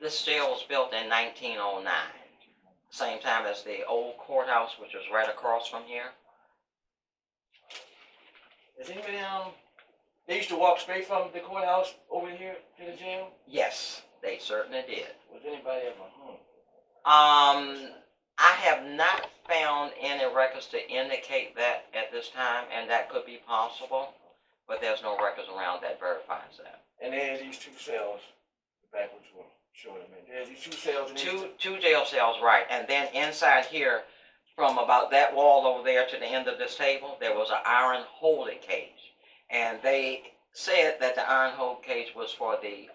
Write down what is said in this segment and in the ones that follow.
This jail was built in 1909, same time as the old courthouse, which was right across from here. Is anybody they used to walk straight from the courthouse over here to the jail? Yes, they certainly did. Was anybody ever hung? I have not found any records to indicate that at this time, and that could be possible, but there's no records around that verifies that. And there's these two cells, the backwards one, show them. There's these two cells. Two jail cells, right, and then inside here, from about that wall over there to the end of this table, there was an iron holding cage, and they said that the iron holding cage was for the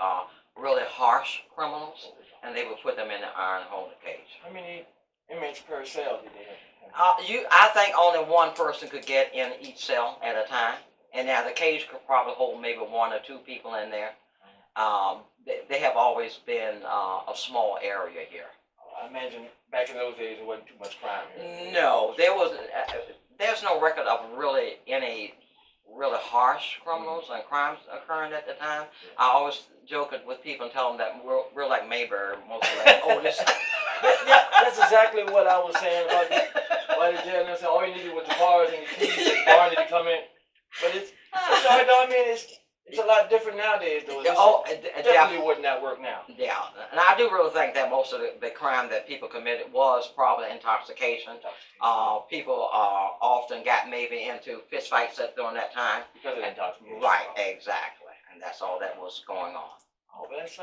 really harsh criminals, and they would put them in the iron holding cage. How many inmates per cell did they have? I think only one person could get in each cell at a time, and now the cage could probably hold maybe one or two people in there. They have always been a small area here. I imagine back in those days there wasn't too much crime here. No, there's no record of really any really harsh criminals and crimes occurring at the time. I always joke with people and tell them that we're like Mayberry, mostly like oldest. Yeah, that's exactly what I was saying about the jail. And I said all you needed was the bars and the keys and Barney to come in. But it's sorry, though. I mean, it's a lot different nowadays, though. Definitely would not work now. Yeah, and I do really think that most of the crime that people committed was probably intoxication. People often got maybe into fist fights during that time. Because of intoxication. Right, exactly. And that's all that was going on. Oh, but that's,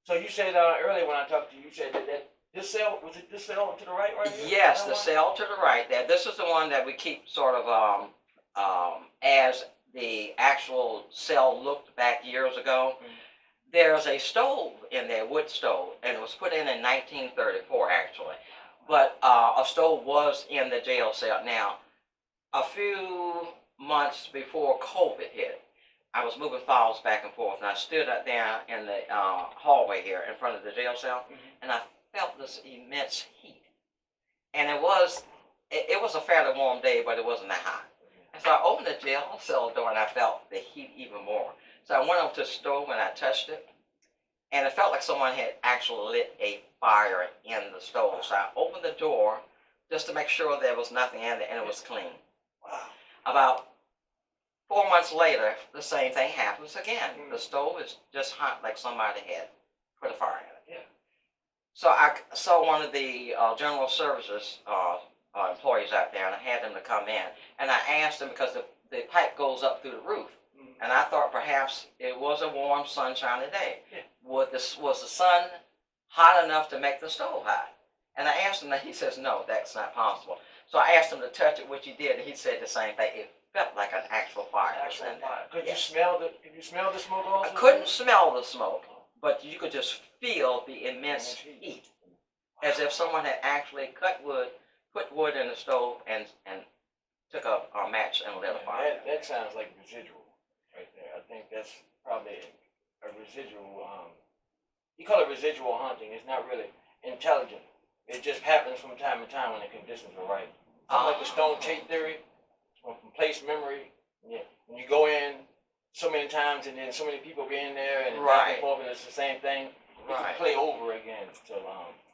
so you said earlier when I talked to you, you said that this cell, was it this cell to the right here? Yes, the cell to the right there. This is the one that we keep sort of as the actual cell looked back years ago. Mm-hmm. There's a stove in there, wood stove, and it was put in 1934 actually. But a stove was in the jail cell. Now, a few months before COVID hit, I was moving files back and forth, and I stood up there in the hallway here in front of the jail cell, and I felt this immense heat. And it was a fairly warm day, but it wasn't that hot. And so I opened the jail cell door and I felt the heat even more. So I went over to the stove and I touched it. And it felt like someone had actually lit a fire in the stove. So I opened the door just to make sure there was nothing in there and it was clean. Wow. About 4 months later, the same thing happens again. The stove is just hot like somebody had put a fire in it. Yeah. So I saw one of the general services employees out there, and I had them to come in, and I asked them because the pipe goes up through the roof, and I thought perhaps it was a warm, sunshiny day. Yeah. Was the sun hot enough to make the stove hot? And I asked him, and he says, no, that's not possible. So I asked him to touch it, which he did, and he said the same thing. It felt like an actual fire. Could you smell the smoke also? I couldn't smell the smoke, but you could just feel the immense heat, as if someone had actually put wood in the stove and took a match and lit a fire. That sounds like residual right there. I think that's probably a residual, you call it residual haunting. It's not really intelligent. It just happens from time to time when the conditions are right. Something like the stone tape theory, from place memory. Yeah. When you go in so many times and then so many people be in there and back and forth and it's the same thing, you can play over again till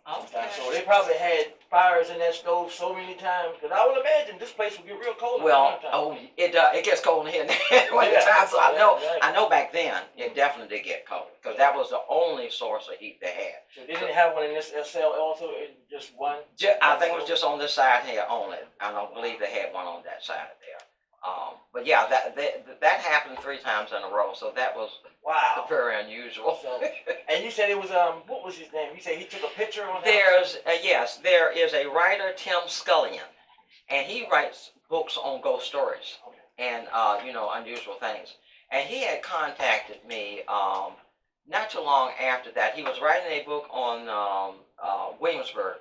sometimes. So they probably had fires in that stove so many times, because I would imagine this place would get real cold. Well, it gets cold in here when the time. So I know back then it definitely did get cold, because that was the only source of heat they had. So they didn't have one in this cell also, just one? I think it was just on this side here only. I don't believe they had one on that side there. But yeah, that happened 3 times in a row, so that was very unusual. So, and you said it was what was his name? You said he took a picture on that? There is a writer, Tim Scullion, and he writes books on ghost stories and unusual things. And he had contacted me not too long after that. He was writing a book on Williamsburg.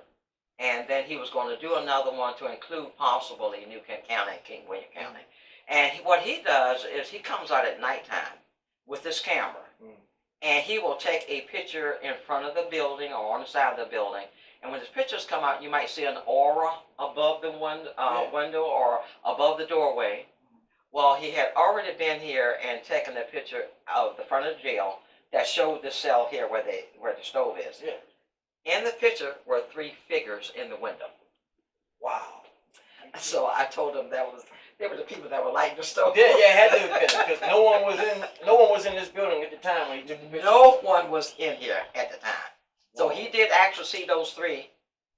And then he was going to do another one to include possibly New Kent County and King William County. And what he does is he comes out at nighttime with this camera. And he will take a picture in front of the building or on the side of the building. And when his pictures come out, you might see an aura above the window or above the doorway. Well, he had already been here and taken a picture of the front of the jail, that showed the cell here where the stove is. Yeah. In the picture were 3 figures in the window. Wow. So I told them they were the people that were lighting the stove. Yeah, it had to have been because no one was in this building at the time when he took the picture. No one was in here at the time. So he did actually see those 3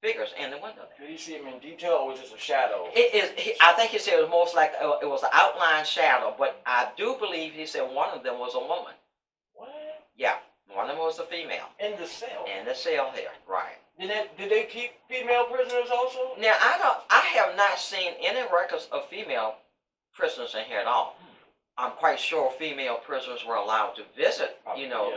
figures in the window there. Did he see them in detail or was it just a shadow? I think he said it was most like it was an outline shadow, but I do believe he said one of them was a woman. What? Yeah, one of them was a female. In the cell. In the cell here, right. Did they keep female prisoners also? Now I have not seen any records of female prisoners in here at all. I'm quite sure female prisoners were allowed to visit, you know,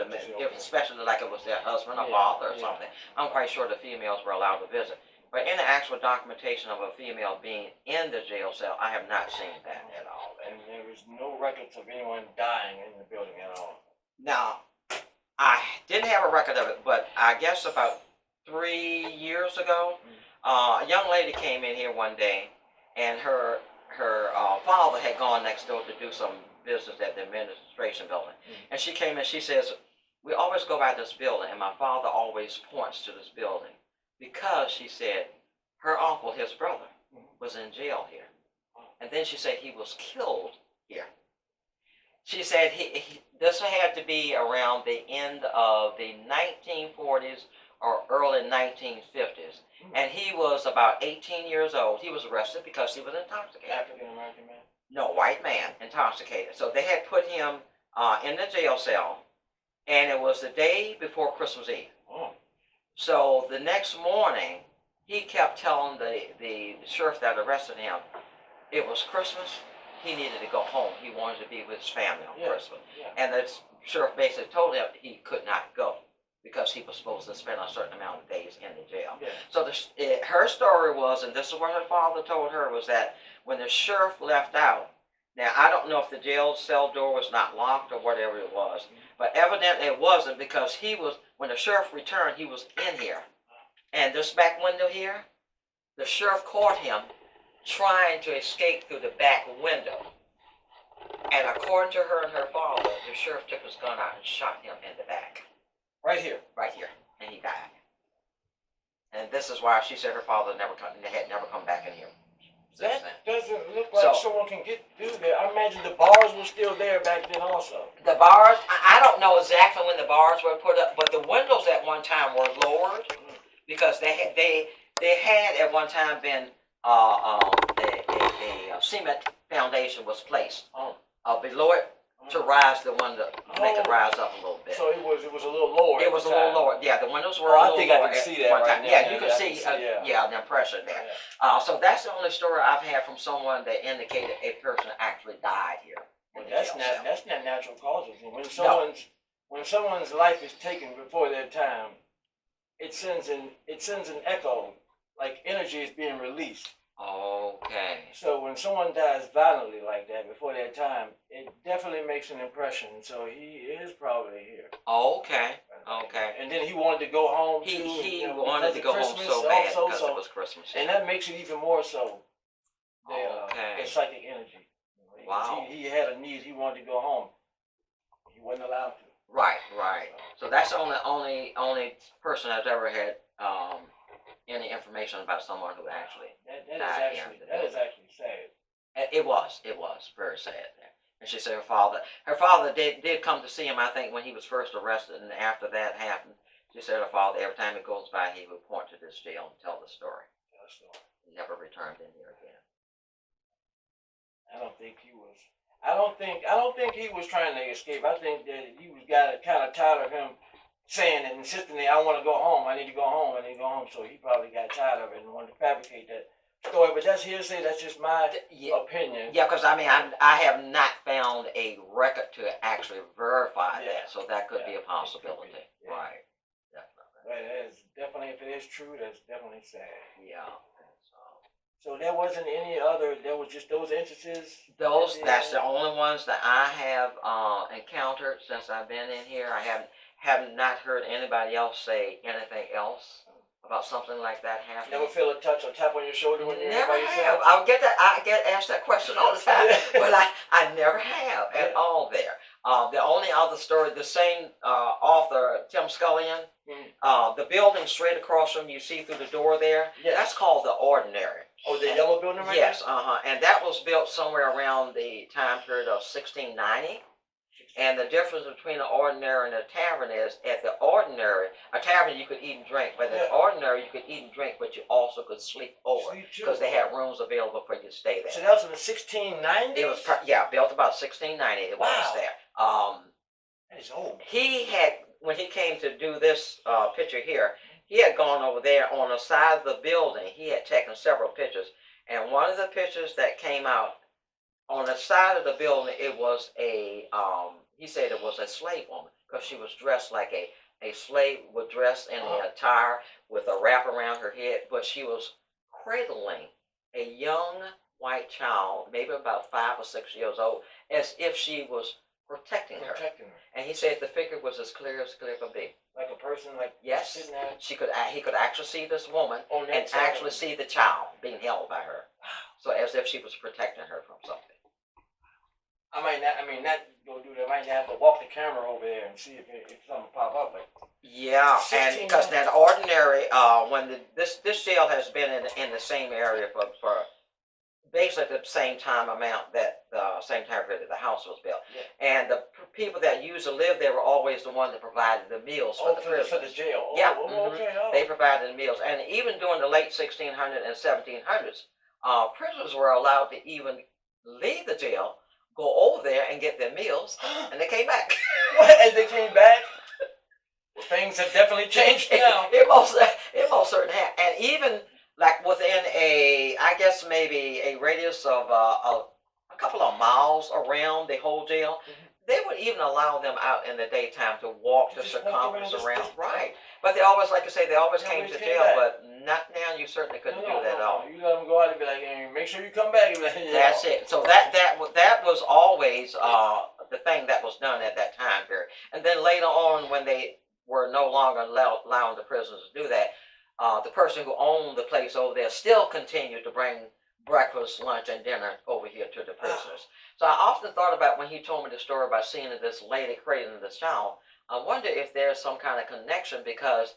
especially like it was their husband or father or something. I'm quite sure the females were allowed to visit. But any actual documentation of a female being in the jail cell, I have not seen that at all. And there was no records of anyone dying in the building at all. Now, I didn't have a record of it, but I guess about 3 years ago, a young lady came in here one day, and her father had gone next door to do some business at the administration building. And she came in, she says, we always go by this building, and my father always points to this building. Because, she said, her uncle, his brother, was in jail here. And then she said he was killed here. She said this had to be around the end of the 1940s or early 1950s. And he was about 18 years old. He was arrested because he was intoxicated. African American man? No, white man, intoxicated. So they had put him in the jail cell, and it was the day before Christmas Eve. Oh. So the next morning, he kept telling the sheriff that arrested him, it was Christmas, he needed to go home. He wanted to be with his family on Christmas. Yeah. And the sheriff basically told him he could not go because he was supposed to spend a certain amount of days in the jail. Yeah. So her story was, and this is what her father told her, was that when the sheriff left out, now I don't know if the jail cell door was not locked or whatever it was, but evidently it wasn't because when the sheriff returned, he was in here. And this back window here, the sheriff caught him trying to escape through the back window. And according to her and her father, the sheriff took his gun out and shot him in the back. Right here? Right here. And he died. And this is why she said her father had never come back in here. That doesn't look like someone can get through there. I imagine the bars were still there back then also. The bars, I don't know exactly when the bars were put up, but the windows at one time were lowered because they had at one time been a cement foundation was placed below it to rise the window, make it rise up a little bit. So it was a little lower. It was a little lower. Yeah, the windows were a little lower. I think I can see that right now. Yeah, you can see the impression there. Yeah. So that's the only story I've had from someone that indicated a person actually died here. That's not natural causes. When someone's life is taken before their time, it sends an echo, like energy is being released. Okay. So when someone dies violently like that before their time, it definitely makes an impression. So he is probably here. Okay. Okay. And then he wanted to go home too. He wanted to go home so bad because it was Christmas. And that makes it even more so. Okay. The psychic energy. Wow. He had a need. He wanted to go home. He wasn't allowed to. Right. Right. So that's the only person I've ever had any information about someone who actually that is actually sad. It was very sad. And she said her father did come to see him, I think, when he was first arrested, and after that happened, she said her father, every time he goes by, he would point to this jail and tell the story. He never returned in here again. I don't think he was trying to escape. I think that he got kind of tired of him saying and insisting that I want to go home. I need to go home. So he probably got tired of it and wanted to fabricate that story. But that's hearsay. That's just my opinion. Yeah, because I have not found a record to actually verify that, so that could be a possibility. Right. Definitely. But it is definitely, if it is true, that's definitely sad. Yeah. So there wasn't any other. There was just those instances. That's the only ones that I have encountered since I've been in here. I have not heard anybody else say anything else about something like that happening. Never feel a touch or tap on your shoulder when you're never by have. yourself? I get asked that question all the time, but I never have at all there. The only other story, the same author, Tim Scullion, the building straight across from you see through the door there, Yes. that's called the Ordinary. Oh, the yellow building right Yes, there? and that was built somewhere around the time period of 1690. And the difference between the Ordinary and the tavern is, at the Ordinary, a tavern you could eat and drink, but at the Ordinary you could eat and drink, but you also could sleep over because they had rooms available for you to stay there. So that was in the 1690s? It was built about 1690. It was there. That is old. He had, when he came to do this picture here, he had gone over there on the side of the building. He had taken several pictures, and one of the pictures that came out on the side of the building, it was a he said it was a slave woman because she was dressed like a slave would dress in an attire with a wrap around her head, but she was cradling a young white child, maybe about 5 or 6 years old, as if she was protecting her. And he said the figure was as clear could be. Like a person, like yes, sitting there. He could actually see this woman and actually see the child being held by her. Wow. So as if she was protecting her from something. I might go do that. I might have to walk the camera over there and see if something pop up. Like, yeah, and because that Ordinary, when this jail has been in the same area for basically the same time amount that the same time period that the house was built, and the people that used to live there were always the ones that provided the meals for the prisoners. For the jail. Okay. They provided the meals, and even during the late 1600s and 1700s, prisoners were allowed to even leave the jail, go over there and get their meals, and they came back. What? And they came back? Well, things have definitely changed now. It most certainly have. And even like within I guess maybe a radius of a couple of miles around the whole jail, they would even allow them out in the daytime to walk the circumference around. Right. But they always, like I say, they always came to jail, but not now. You certainly couldn't do that at all. You let them go out and be like, hey, make sure you come back. And be like, that's it. So that was always the thing that was done at that time period. And then later on, when they were no longer allowing the prisoners to do that, the person who owned the place over there still continued to bring breakfast, lunch, and dinner over here to the prisoners. So I often thought about, when he told me the story about seeing this lady cradling this child, I wonder if there's some kind of connection, because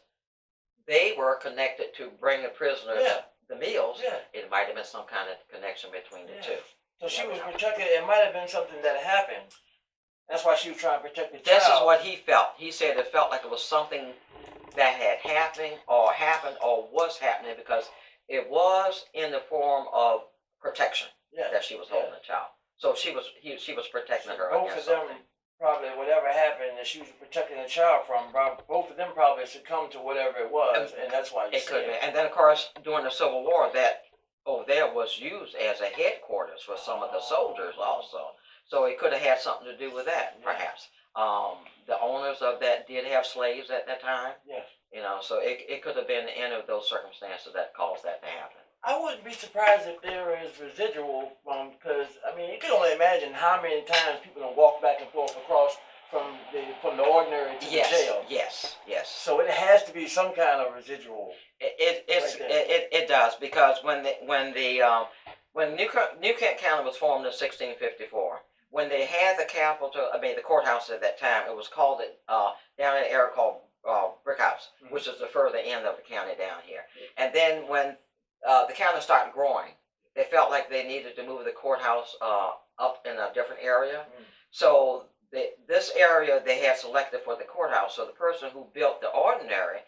they were connected to bring the prisoners the meals. It might have been some kind of connection between the two. So she was protected. It might have been something that happened. That's why she was trying to protect the child. This is what he felt. He said it felt like it was something that had happened or was happening, because it was in the form of protection that she was holding the child. So she was protecting her against something. Probably whatever happened that she was protecting the child from, both of them probably succumbed to whatever it was, and that's why it could be. And then, of course, during the Civil War, that over there was used as a headquarters for some of the soldiers also. So it could have had something to do with that, perhaps. The owners of that did have slaves at that time. Yes. You know, so it could have been any of those circumstances that caused that to happen. I wouldn't be surprised if there is residual because I mean, you can only imagine how many times people don't walk back and forth across from the Ordinary to the jail. Yes. So it has to be some kind of residual. It does, because when New Kent County was formed in 1654, when they had the courthouse at that time, it was called down in an area called Brick House, which is the further end of the county down here. And then when the county started growing, they felt like they needed to move the courthouse up in a different area. So this area they had selected for the courthouse. So the person who built the Ordinary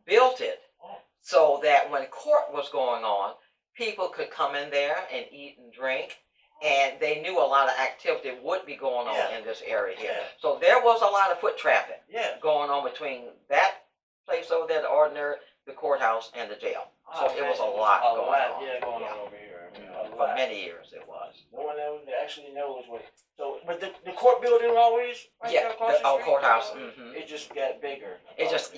built it so that when court was going on, people could come in there and eat and drink. And they knew a lot of activity would be going on in this area here. So there was a lot of foot traffic going on between that place over there, the Ordinary, the courthouse, and the jail. So it was a lot going on. Going on over here. I mean, for many years it was. No one actually knows what. So, but the court building always the courthouse. It just got bigger. It just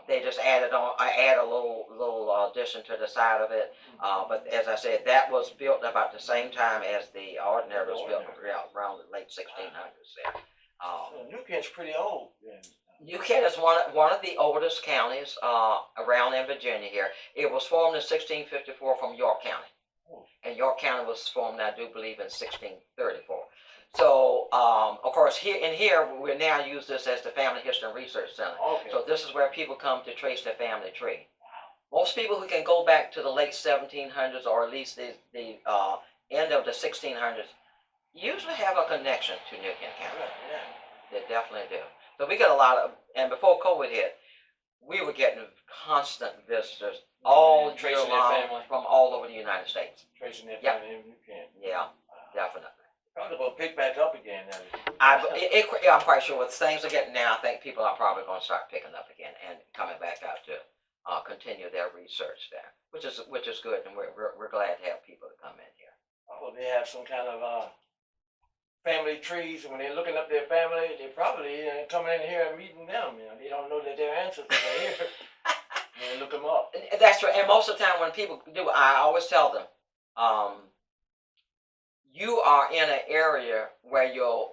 They just added a little addition to the side of it. But as I said, that was built about the same time as the Ordinary was built, around the late 1600s. There. New Kent's pretty old. New Kent is one of the oldest counties around in Virginia here. It was formed in 1654 from York County. And York County was formed, I do believe, in 1634. So, of course, here we're now use this as the Family History and Research Center. Okay. So this is where people come to trace their family tree. Most people who can go back to the late 1700s or at least the end of the 1600s usually have a connection to New Kent County. Yeah. They definitely do. So we get a lot of, and before COVID hit, we were getting constant visitors all year Tracing their long family. from all over the United States. Tracing their Yep. family in New Kent. Yeah, definitely. Probably gonna pick back up again now. I'm quite sure with things are getting now, I think people are probably going to start picking up again and coming back out to continue their research there, which is good, and we're glad to have people to come in here. Oh, they have some kind of family trees, and when they're looking up their family, they probably coming in here and meeting them. They don't know that their ancestors are here. And they look them up. That's right. And most of the time when people do, I always tell them, you are in an area where your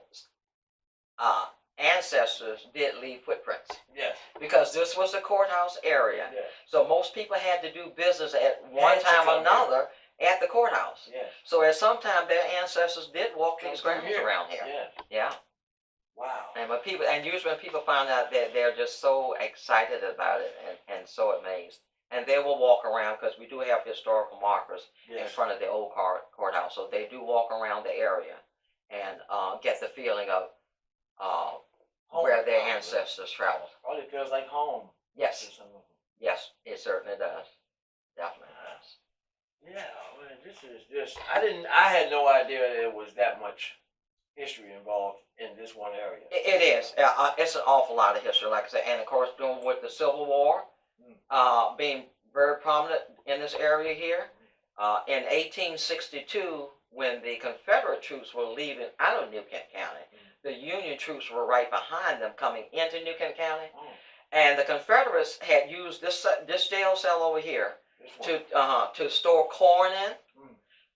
ancestors did leave footprints. Yes. Because this was the courthouse area. Yes. So most people had to do business at one time or another at the courthouse. Yes. So at some time their ancestors did walk these Come grounds through around here. Yes. Yeah. Wow. And usually when people find out that they're just so excited about it and so amazed. And they will walk around because we do have historical markers in Yes. front of the old courthouse. So they do walk around the area and get the feeling of where their ancestors traveled. Probably feels like home. Yes. To some of them. Yes, it certainly does. Definitely does. Yeah, man, this is just I had no idea there was that much history involved in this one area. It is. It's an awful lot of history, like I said, and of course, doing with the Civil War being very prominent in this area here. In 1862, when the Confederate troops were leaving out of New Kent County, the Union troops were right behind them coming into New Kent County, and the Confederates had used this jail cell over here to store corn in.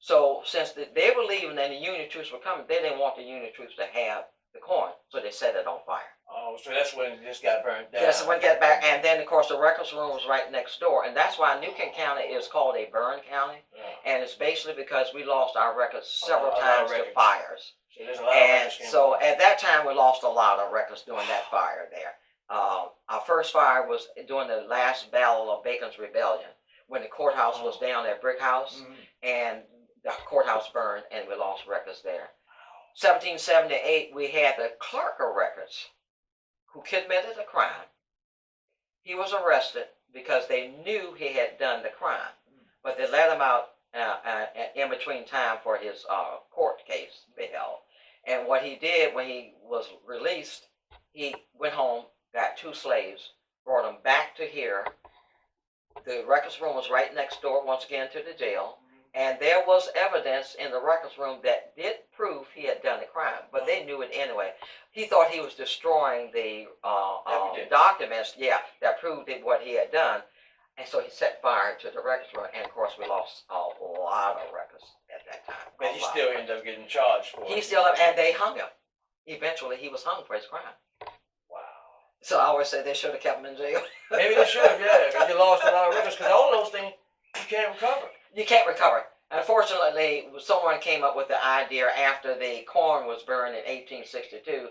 So since they were leaving and the Union troops were coming, they didn't want the Union troops to have the corn, so they set it on fire. Oh, so that's when it just got burned down. That's when it got back, and then of course the records room was right next door, and that's why New Kent County is called a burn county, and it's basically because we lost our records several times to fires. So there's a lot And of so at that time we lost a lot of records during that fire there. Our first fire was during the last battle of Bacon's Rebellion, when the courthouse was down at Brick House, and the courthouse burned, and we lost records there. 1778, we had the clerk of records who committed a crime. He was arrested because they knew he had done the crime, but they let him out in between time for his court case to be held. And what he did when he was released, he went home, got 2 slaves, brought them back to here. The records room was right next door, once again, to the jail. And there was evidence in the records room that did prove he had done the crime, but they knew it anyway. He thought he was destroying the documents, that proved what he had done. And so he set fire to the records room, and of course we lost a lot of records at that time. But he still ended up getting charged for it. He still, and they hung him. Eventually he was hung for his crime. Wow. So I always say they should have kept him in jail. Maybe they should have, yeah, because you lost a lot of records, because all those things you can't recover. You can't recover. Unfortunately, someone came up with the idea after the corn was burned in 1862.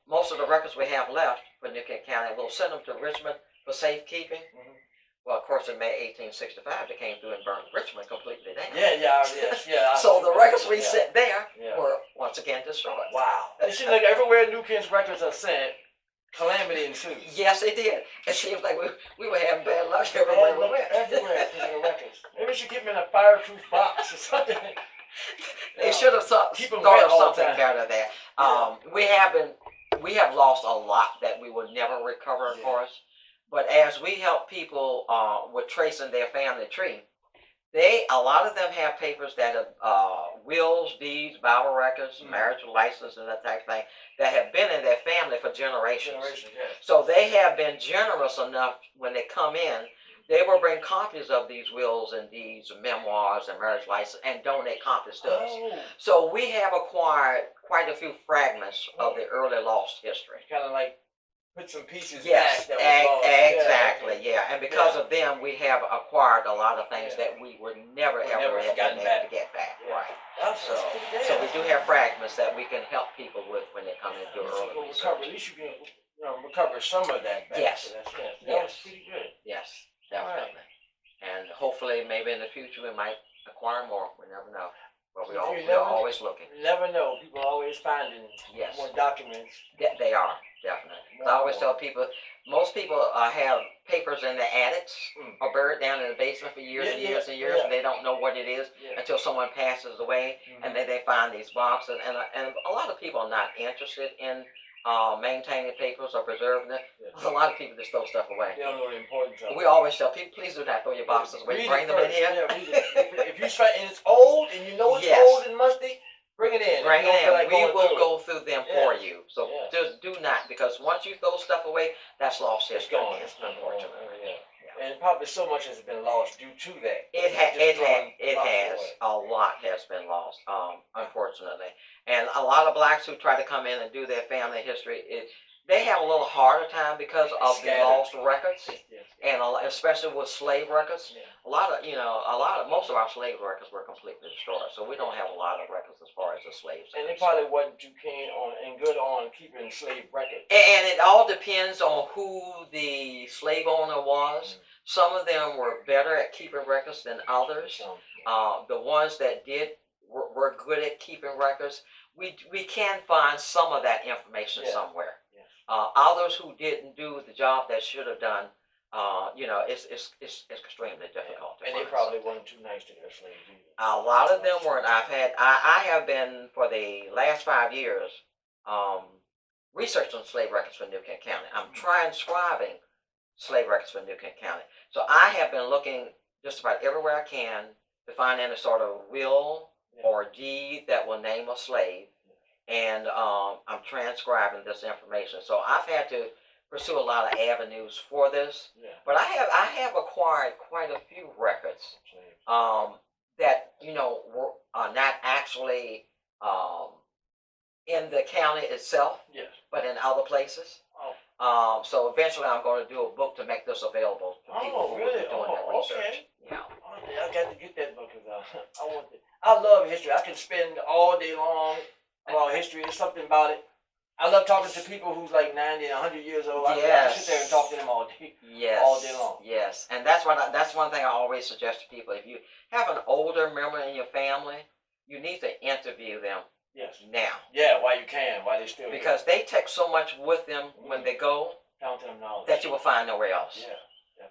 Most of the records we have left for New Kent County, we'll send them to Richmond for safekeeping. Well, of course, in May 1865, they came through and burned Richmond completely down. Yeah. So the records we sent there were once again destroyed. Wow. It seems like everywhere New Kent's records are sent, calamity ensues. Yes, it did. It seems like we were having bad luck everywhere we went. Everywhere because of the records. Maybe we should keep them in a fireproof box or something. They should have Keep them thought wet of all the something time. better there. We have lost a lot that we will never recover, of course. But as we help people with tracing their family tree, a lot of them have papers that have wills, deeds, Bible records, marriage license, and that type of thing that have been in their family for generations. So they have been generous enough when they come in. They will bring copies of these wills and deeds, memoirs, and marriage license, and donate copies to us. So we have acquired quite a few fragments of the early lost history. Kind of like put some pieces Yes, back that was lost. exactly, And because of them, we have acquired a lot of things that we would never, ever have been able to get back. Right. That's pretty bad. So we do have fragments that we can help people with when they come in and do early recover. research. At least you can, recover some of that back. Yes. So that's, that Yes. was pretty good. Yes, definitely. And hopefully, maybe in the future, we might acquire more. We never know. But we're always looking. You never know. People are always finding Yes. more documents. They are, definitely. I always tell people, most people have papers in their attics or buried down in the basement for years and years and years, and they don't know what it is until someone passes away, and then they find these boxes. And a lot of people are not interested in maintaining papers or preserving it. A lot of people just throw stuff away. They don't know the importance of it. We always tell people, please do not throw your boxes away. Bring them in here. Yeah, read it. If you find and it's old and you know it's old and musty, bring it in. Bring it in. Like we will go through them for you. So just do not, because once you throw stuff away, that's lost history. It's gone. It's unfortunately. And probably so much has been lost due to that. It has. A lot has been lost, unfortunately. And a lot of blacks who try to come in and do their family history, they have a little harder time because of the lost records, and especially with slave records. Most of our slave records were completely destroyed, so we don't have a lot of records as far as the slaves. And they probably wasn't too keen on and good on keeping slave records. And it all depends on who the slave owner was. Some of them were better at keeping records than others. The ones that were good at keeping records, we can find some of that information somewhere. Others who didn't do the job that should have done, it's extremely difficult to find. And they probably weren't too nice to their slaves either. A lot of them weren't. I have been for the last 5 years researching slave records for New Kent County. I'm transcribing slave records for New Kent County. So I have been looking just about everywhere I can to find any sort of will or deed that will name a slave. And I'm transcribing this information. So I've had to pursue a lot of avenues for this. But I have acquired quite a few records that are not actually in the county itself, but in other places. So eventually I'm going to do a book to make this available to people who are doing that research. I got to get that book because I want it. I love history. I can spend all day long about history. There's something about it. I love talking to people who's like 90 and 100 years old. I can sit there and talk to them all day. All day long. Yes, and that's one thing I always suggest to people. If you have an older member in your family, you need to interview them. Now. Yeah, while you can, while they're still because they take so much with them when they go that you will find nowhere else.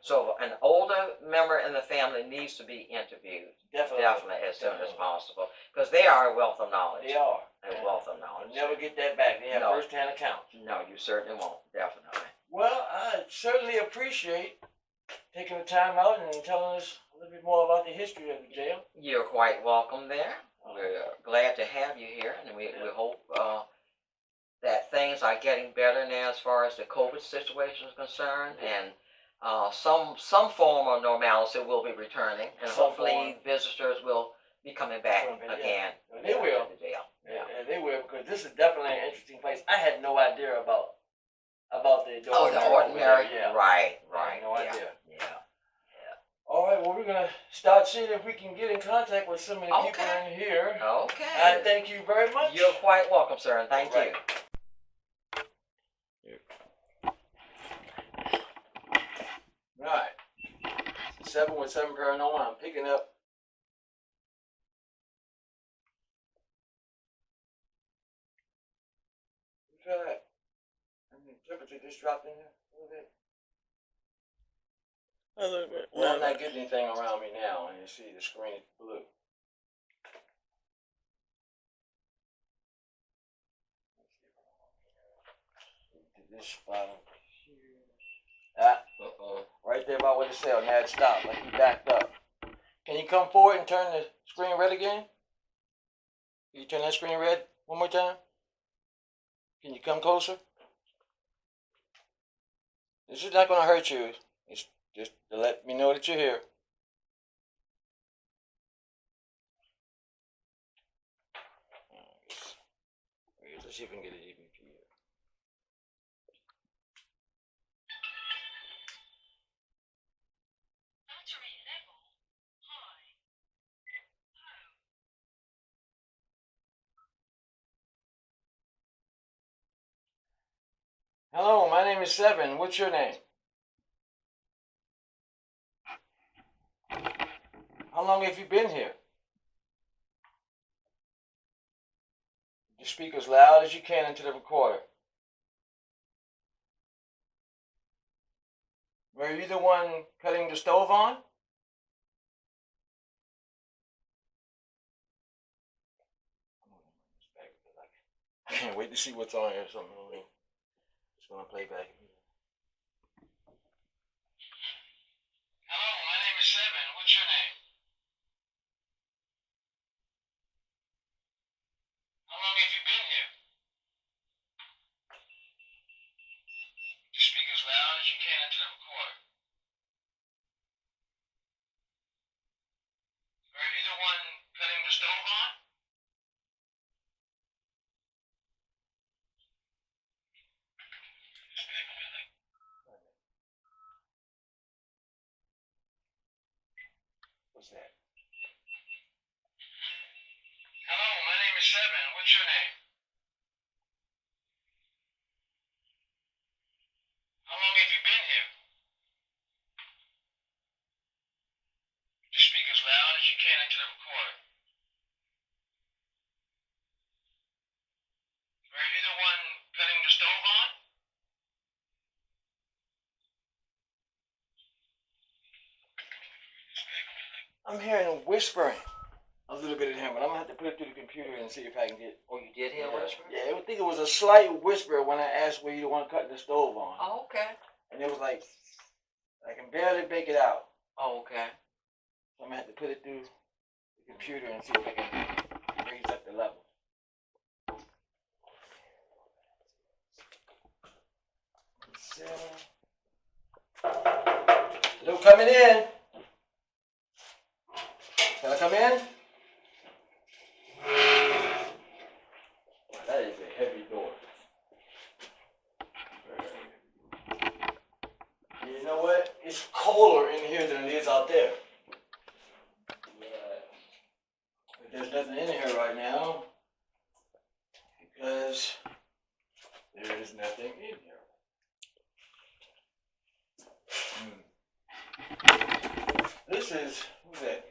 So an older member in the family needs to be interviewed. Definitely as soon as possible. Because they are a wealth of knowledge. They are. A wealth of knowledge. You'll never get that back. They have first-hand accounts. No, you certainly won't. Definitely. Well, I certainly appreciate taking the time out and telling us a little bit more about the history of the jail. You're quite welcome there. We're glad to have you here, and we hope that things are getting better now as far as the COVID situation is concerned, and some form of normalcy will be returning, and hopefully visitors will be coming back again. They will. To the jail. And they will, because this is definitely an interesting place. I had no idea about the ordinary. Right. I had no idea. Yeah. All right, well, we're going to start seeing if we can get in contact with some of the people in here. Okay. And thank you very much. You're quite welcome, sir, and thank you. Right. 717 Paranormal. I'm picking up. Look at that. And the temperature just dropped in there a little bit. A little bit. Well, I'm not getting anything around me now, and you see the screen is blue. This spot here. Right there about where the cell. Now it stopped, like he backed up. Can you come forward and turn the screen red again? Can you turn that screen red one more time? Can you come closer? This is not going to hurt you. It's just to let me know that you're here. Let's see if we can get it even. Hello, my name is Seven. What's your name? How long have you been here? You speak as loud as you can into the recorder. Were you the one cutting the stove on? I can't wait to see what's on here. Something. Just gonna play back. Hello, my name is Seven. What's your name? How long have you been here? You speak as loud as you can into the recorder. Are you the one cutting the stove on? What's that? Hello, my name is Seven. What's your name? How long have you been here? You speak as loud as you can into the recorder. Are you the one cutting the stove on? I'm hearing whispering a little bit of him, but I'm gonna have to put it through the computer and see if I can get. Oh, you did hear a whisper? Yeah, I think it was a slight whisper when I asked were you the one cutting the stove on. Oh, okay. And it was like, I can barely make it out. Oh, okay. So I'm gonna have to put it through the computer and see if I can raise up the level. Hello, coming in. Can I come in? That is a heavy door. You know what? It's colder in here than it is out there. But there's nothing in here right now because there is nothing in here. This is, who's that?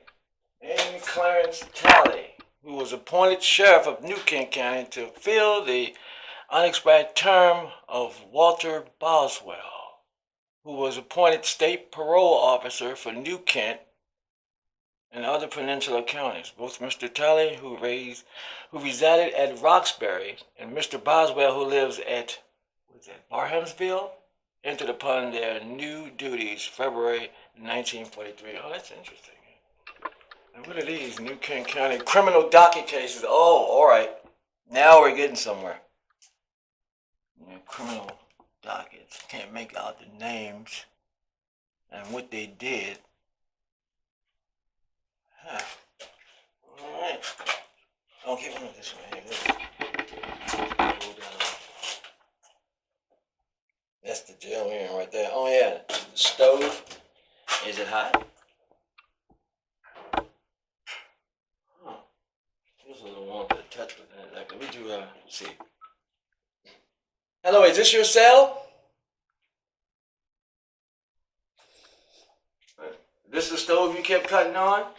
Amy Clarence Talley, who was appointed sheriff of New Kent County to fill the unexpired term of Walter Boswell, who was appointed state parole officer for New Kent and other peninsula counties. Both Mr. Talley, who resided at Roxbury, and Mr. Boswell, who lives at Barhamsville, entered upon their new duties February 1943. Oh, that's interesting. And what are these New Kent County criminal docket cases? Oh, all right. Now we're getting somewhere. Criminal dockets. Can't make out the names and what they did. Huh. All right. Okay, one of this one here. That's the jail here right there. Oh yeah, the stove. Is it hot? Huh. This is a little warm to the touch with that. Let me do see. Hello, is this your cell? This is the stove you kept cutting on?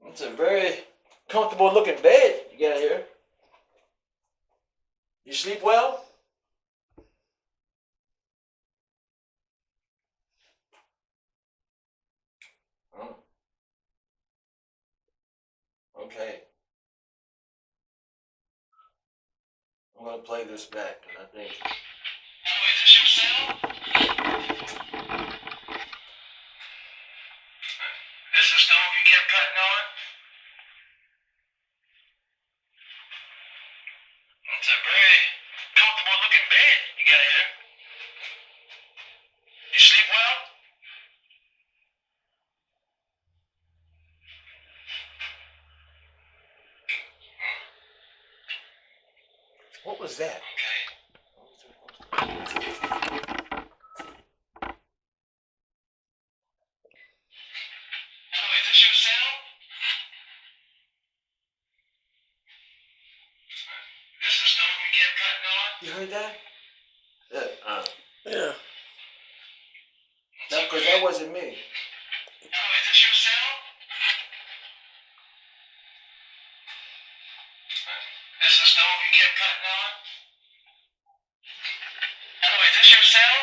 It's a very comfortable looking bed you got here. You sleep well? Oh. Okay. I'm gonna play this back because I think. Hello, is this your cell? This is the stove you kept cutting on? It's a very comfortable looking bed you got here. You sleep well? What was that? Okay. Hello, is this your cell? You heard that? Look, Yeah. no, because that wasn't me. Hello, is this your cell? This is the stove you kept cutting on? Hello, is this your cell?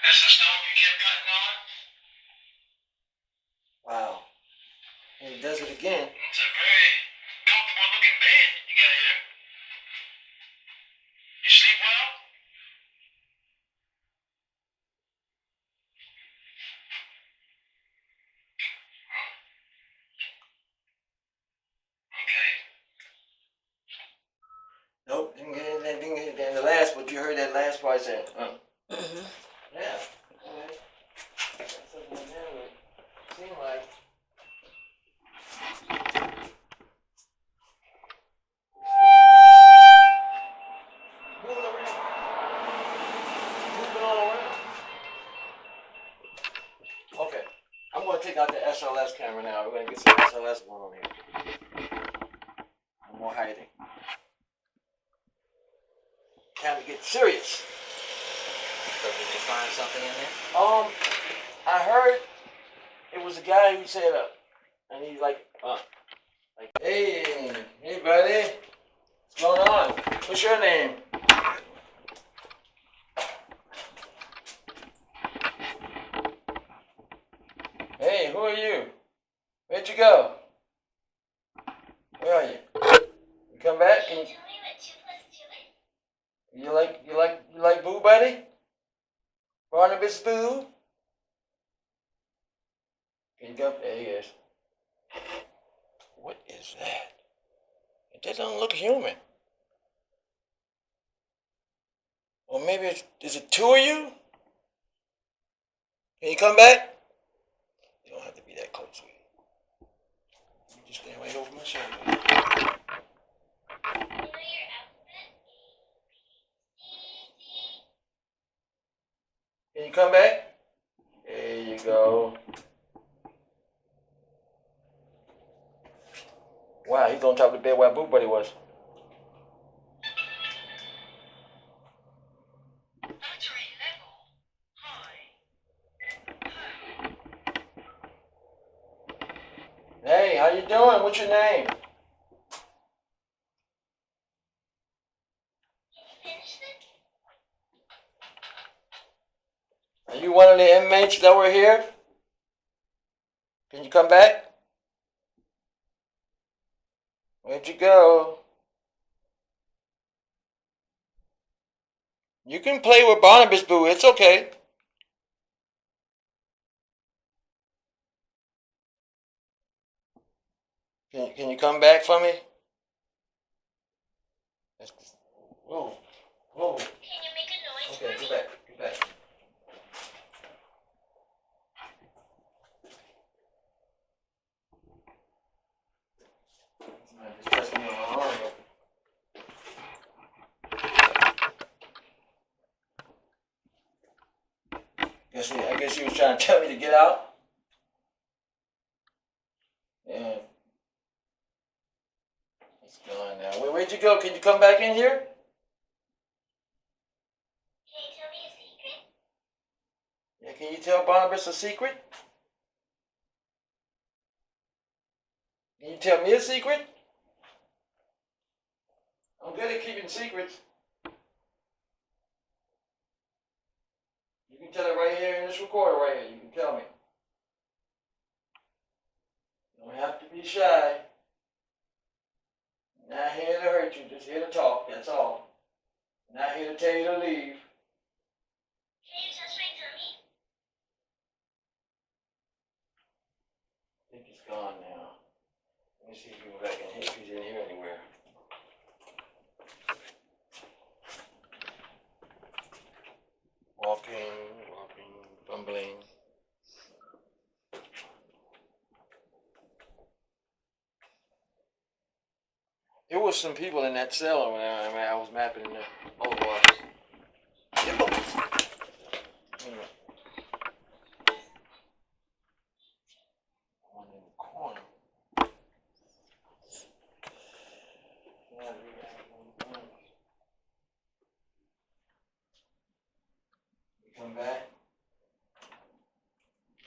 This is the stove you kept cutting on? Wow. And he does it again. It's a very comfortable looking bed you got here. You sleep well? Okay. Nope, didn't get in that, didn't get in there. And the last, but you heard that last part saying, Mm-hmm. yeah. Alright. That's something that never seemed like. Moving around. Moving all around. Okay. I'm gonna take out the SLS camera now. We're gonna get some SLS going on here. No more hiding. Time to get serious. So did they find something in there? I heard it was a guy who said and he's like, hey, buddy, what's going on? What's your name? Hey, who are you? Where'd you go? Where are you? You come back? Can you like Boo Buddy? Barnabas Boo? Can you go? There he is. What is that? It doesn't look human. Or maybe is it two of you? Can you come back? You don't have to be that close, sweetie. You just stand right over my shoulder. Can you come back? There you go. Wow, he's on top of the bed where Boo Buddy was. Hey, how you doing? What's your name? Are you one of the inmates that were here? Can you come back? Where'd you go? You can play with Barnabas Boo. It's okay. Can you come back for me? Whoa. Whoa. Can you make a noise Okay, for me? get back. Get back. Somebody just pressed me on my arm. I guess he was trying to tell me to get out. Yeah. It's gone now. Where'd you go? Can you come back in here? Can you tell me a secret? Yeah, can you tell Barnabas a secret? Can you tell me a secret? I'm good at keeping secrets. You can tell it right here in this recorder right here. You can tell me. You don't have to be shy. Not here to hurt you, just here to talk, that's all. Not here to tell you to leave. Can you touch my tummy? I think he's gone now. Let me see if he can back in here, if he's in here anywhere. Walking, fumbling. There was some people in that cell when I was mapping the old waters. One in the corner. Come back.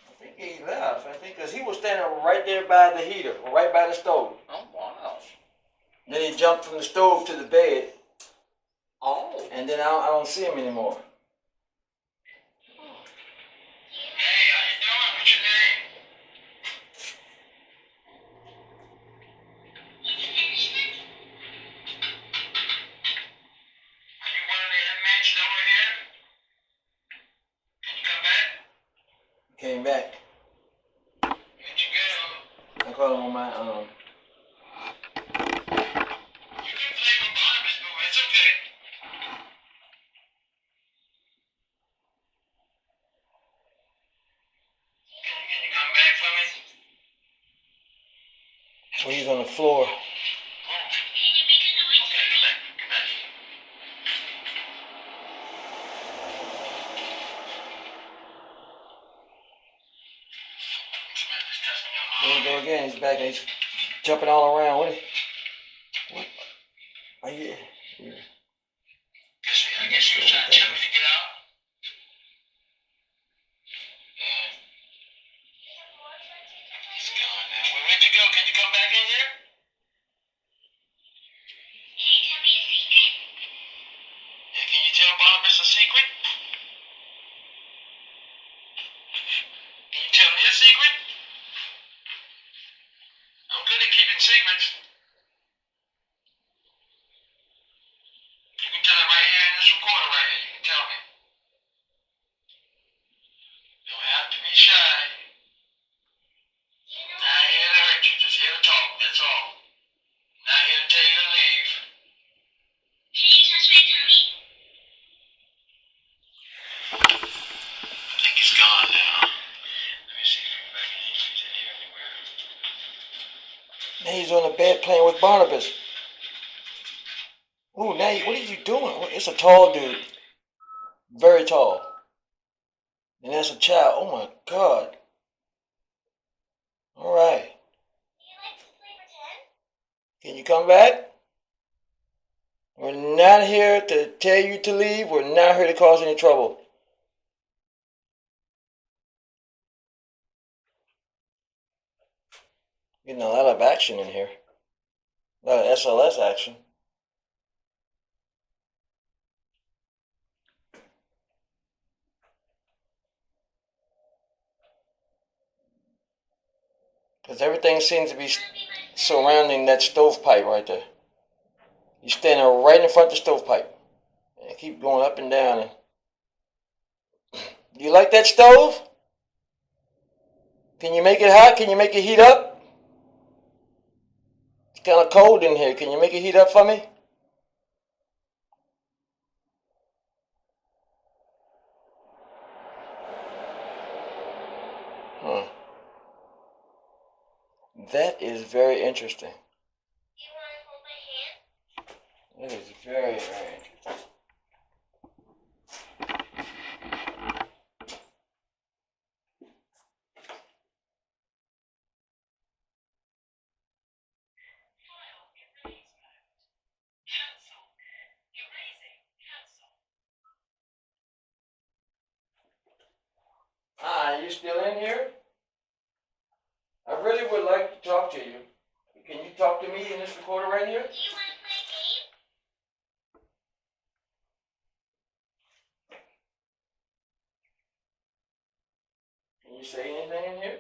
I think he left. I think because he was standing right there by the heater, or right by the stove. Oh, wow. Then he jumped from the stove to the bed, Oh. and then I don't see him anymore. Hey, how you doing? What's your name? Are you one of the inmates that were here? Can you come back? Came back. Where'd you go? I called him on my You can play with Barnabas, but it's okay. Can you come back for me? when he's on the floor. Okay, come back. Come back. Just test me on my There you go again. He's back and he's jumping all around. What? Are you? I guess you were trying to tell me to get out. Yeah. He's gone now. Where'd you go? Can you come back in here? Yeah, can you tell Barnabas a secret? Can you tell me a secret? I'm good at keeping secrets. You can tell it right here in this recorder right here. You can tell me. Don't have to be shy. Not here to hurt you, just here to talk, that's all. Not here to tell you to leave. I think he's gone now. Let me see if he's in here anywhere. Now he's on the bed playing with Barnabas. Ooh, now what are you doing? It's a tall dude. Very tall. And that's a child. Oh my God. All right. Can you come back? We're not here to tell you to leave. We're not here to cause any trouble. Getting a lot of action in here. A lot of SLS action. Because everything seems to be surrounding that stovepipe right there. He's standing right in front of the stovepipe. And keep going up and down. And you like that stove? Can you make it hot? Can you make it heat up? It's kind of cold in here. Can you make it heat up for me? Huh. That is very interesting. That is very, very interesting. Hi, are you still in here? I really would like to talk to you. Can you talk to me in this recorder right here? Can you say anything in here?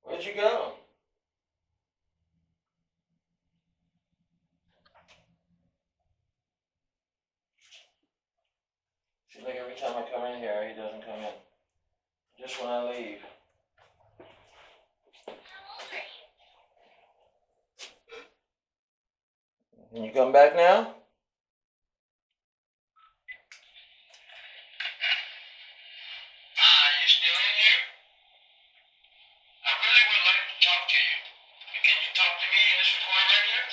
Where'd you go? Seems like every time I come in here, he doesn't come in. Just when I leave. Can you come back now? Are you still in here? I really would like to talk to you. Can you talk to me in this recorder right here?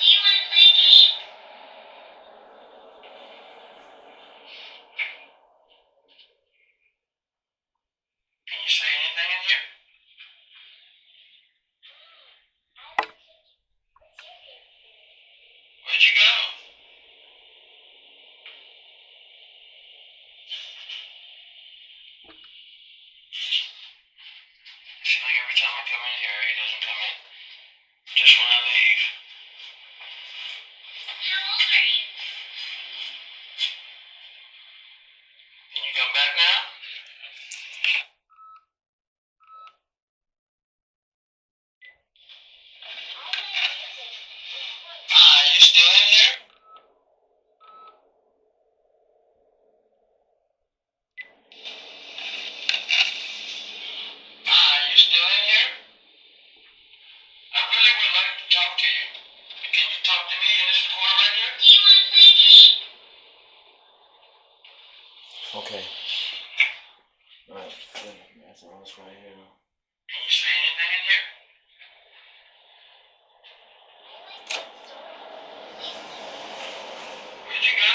Can you say anything in here? Where'd you go? every time I come in here, he doesn't come in. Just when I leave. How old are you? Can you come back now? You still in here? You still in here? I really would like to talk to you. Can you talk to me in this corner right here? Okay. Alright, that's all right here now. Can you say anything in here? Where'd you go?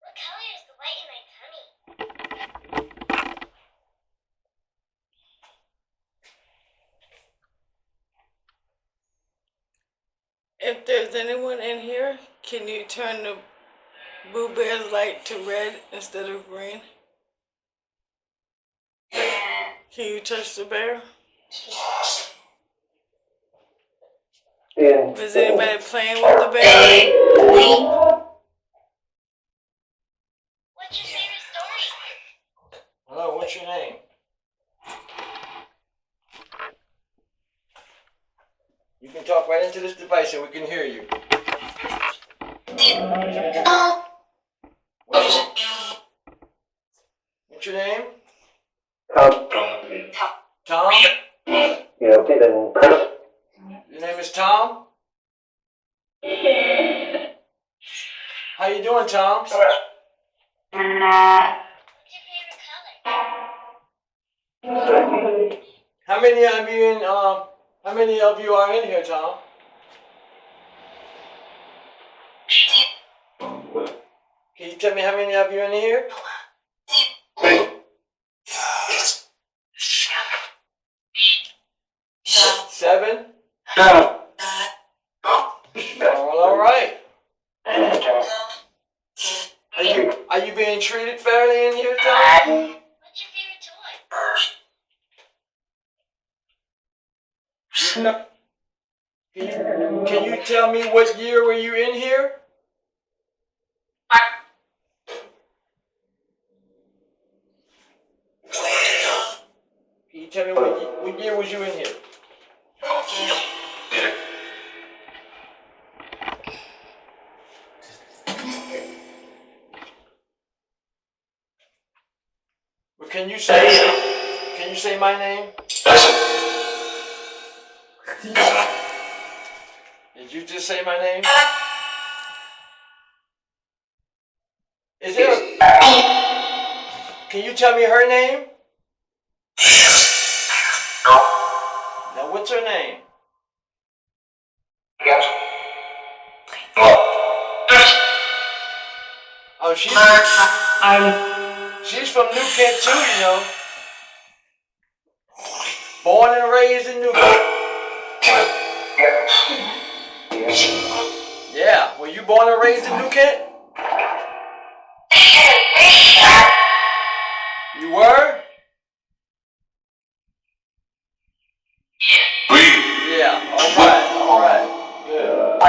What color is the light in my tummy? If there's anyone in here, can you turn the Boo Bear's light to red instead of green? Can you touch the bear? Is anybody playing with the bear? What's your favorite story? Hello, what's your name? You can talk right into this device and we can hear you. What's your name? Tom? Your name is Tom? How you doing, Tom? What's your favorite color? How many of you are in here, Tom? Can you tell me how many of you are in here? 7? All right. Are you being treated fairly in here, Tom? What's your favorite toy? Can you tell me what year were you in here? Can you tell me what year was you in here? Well, can you say my name? Did you just say my name? Is there Can you tell me her name? Now what's her name? Oh, she's from New Kent too, you know. Born and raised in New Kent. Yeah, were you born and raised in New Kent? You were? Yeah, alright. Good.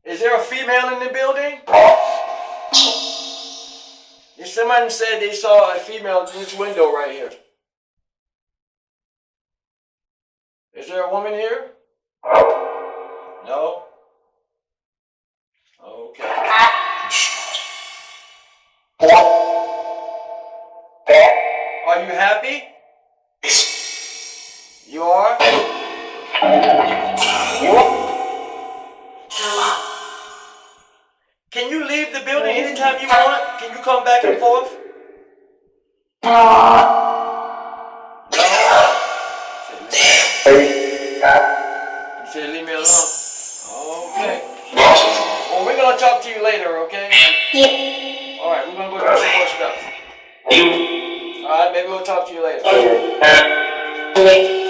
Is there a female in the building? If someone said they saw a female in this window right here. Is there a woman here? No? Okay. Are you happy? You are? Can you leave the building anytime you want? Can you come back and forth? No? stuff. Alright, maybe we'll talk to you later. Okay.